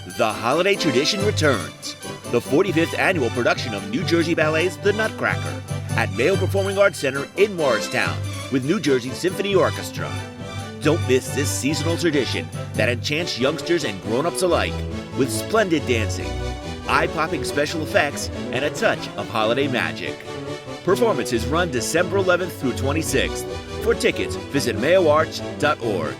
The holiday tradition returns. The 45th annual production of New Jersey Ballet's The Nutcracker at Mayo Performing Arts Center in Morristown with New Jersey Symphony Orchestra. Don't miss this seasonal tradition that enchants youngsters and grown-ups alike with splendid dancing, eye-popping special effects, and a touch of holiday magic. Performances run December 11th through 26th. For tickets, visit mayoarts.org.